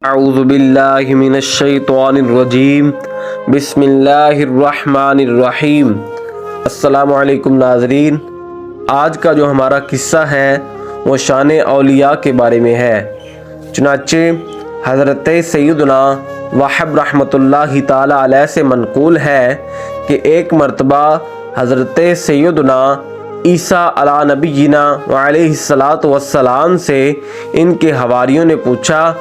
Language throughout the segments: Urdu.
اعوذ باللہ من الشیطان الرجیم بسم اللہ الرحمن الرحیم۔ السلام علیکم ناظرین، آج کا جو ہمارا قصہ ہے وہ شان اولیاء کے بارے میں ہے۔ چنانچہ حضرت سیدنا وہب رحمۃ اللہ تعالی علیہ سے منقول ہے کہ ایک مرتبہ حضرت سیدنا عیسیٰ علیہ نبینا علیہ الصلاۃ والسلام سے ان کے حواریوں نے پوچھا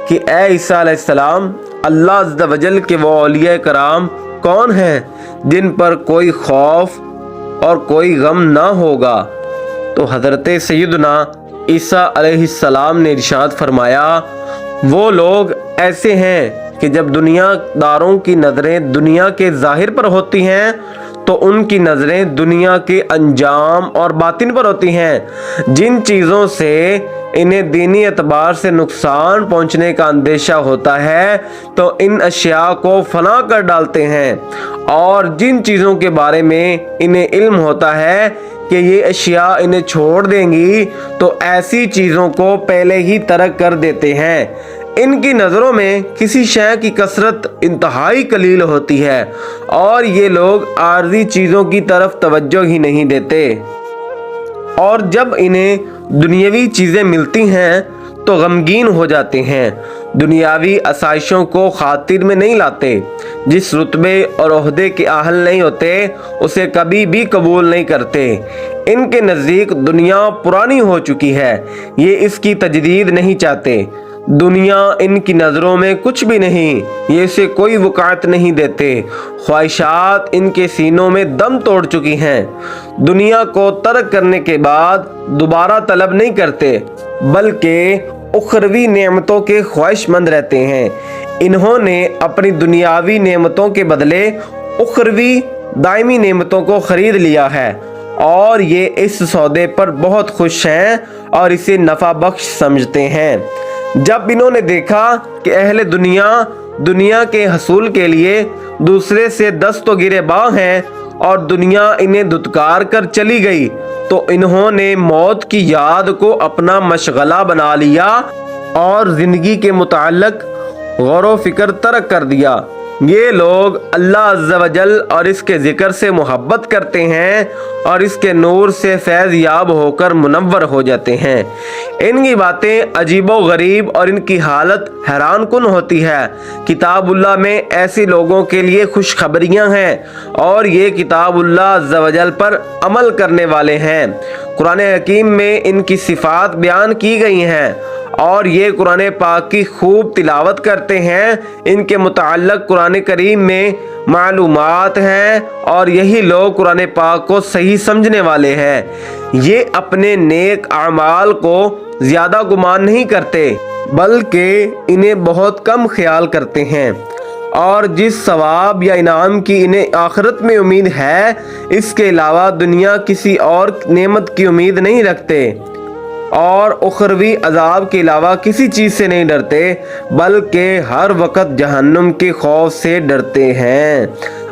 کہ اے عیسیٰ علیہ السلام، اللہ عز و جل کے وہ اولیاء کرام کون ہیں جن پر کوئی خوف اور کوئی غم نہ ہوگا؟ تو حضرت سیدنا عیسیٰ علیہ السلام نے ارشاد فرمایا، وہ لوگ ایسے ہیں کہ جب دنیا داروں کی نظریں دنیا کے ظاہر پر ہوتی ہیں تو ان کی نظریں دنیا کے انجام اور باطن پر ہوتی ہیں۔ جن چیزوں سے انہیں دینی اعتبار سے نقصان پہنچنے کا اندیشہ ہوتا ہے تو ان اشیاء کو فنا کر ڈالتے ہیں، اور جن چیزوں کے بارے میں انہیں علم ہوتا ہے کہ یہ اشیاء انہیں چھوڑ دیں گی تو ایسی چیزوں کو پہلے ہی ترک کر دیتے ہیں۔ ان کی نظروں میں کسی شے کی کثرت انتہائی قلیل ہوتی ہے اور یہ لوگ عارضی چیزوں کی طرف توجہ ہی نہیں دیتے، اور جب انہیں دنیاوی چیزیں ملتی ہیں تو غمگین ہو جاتے ہیں، دنیاوی آسائشوں کو خاطر میں نہیں لاتے، جس رتبے اور عہدے کے اہل نہیں ہوتے اسے کبھی بھی قبول نہیں کرتے۔ ان کے نزدیک دنیا پرانی ہو چکی ہے، یہ اس کی تجدید نہیں چاہتے۔ دنیا ان کی نظروں میں کچھ بھی نہیں، یہ اسے کوئی وقعت نہیں دیتے۔ خواہشات ان کے سینوں میں دم توڑ چکی ہیں، دنیا کو ترک کرنے کے بعد دوبارہ طلب نہیں کرتے بلکہ اخروی نعمتوں کے خواہش مند رہتے ہیں۔ انہوں نے اپنی دنیاوی نعمتوں کے بدلے اخروی دائمی نعمتوں کو خرید لیا ہے، اور یہ اس سودے پر بہت خوش ہیں اور اسے نفع بخش سمجھتے ہیں۔ جب انہوں نے دیکھا کہ اہل دنیا کے حصول کے لیے دوسرے سے دست و گریباں ہیں اور دنیا انہیں دھتکار کر چلی گئی تو انہوں نے موت کی یاد کو اپنا مشغلہ بنا لیا اور زندگی کے متعلق غور و فکر ترک کر دیا۔ یہ لوگ اللہ عز و جل اور اس کے ذکر سے محبت کرتے ہیں اور اس کے نور سے فیض یاب ہو کر منور ہو جاتے ہیں۔ ان کی باتیں عجیب و غریب اور ان کی حالت حیران کن ہوتی ہے۔ کتاب اللہ میں ایسے لوگوں کے لیے خوشخبریاں ہیں اور یہ کتاب اللہ عز و جل پر عمل کرنے والے ہیں۔ قرآن حکیم میں ان کی صفات بیان کی گئی ہیں اور یہ قرآن پاک کی خوب تلاوت کرتے ہیں۔ ان کے متعلق قرآن کریم میں معلومات ہیں اور یہی لوگ قرآن پاک کو صحیح سمجھنے والے ہیں۔ یہ اپنے نیک اعمال کو زیادہ گمان نہیں کرتے بلکہ انہیں بہت کم خیال کرتے ہیں، اور جس ثواب یا انعام کی انہیں آخرت میں امید ہے اس کے علاوہ دنیا کسی اور نعمت کی امید نہیں رکھتے، اور اخروی عذاب کے علاوہ کسی چیز سے نہیں ڈرتے بلکہ ہر وقت جہنم کے خوف سے ڈرتے ہیں۔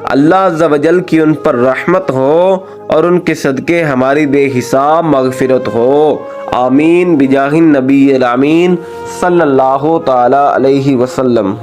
اللہ عز و جل کی ان پر رحمت ہو اور ان کے صدقے ہماری بے حساب مغفرت ہو، آمین بجاہ النبی الامین صلی اللہ تعالی علیہ وسلم۔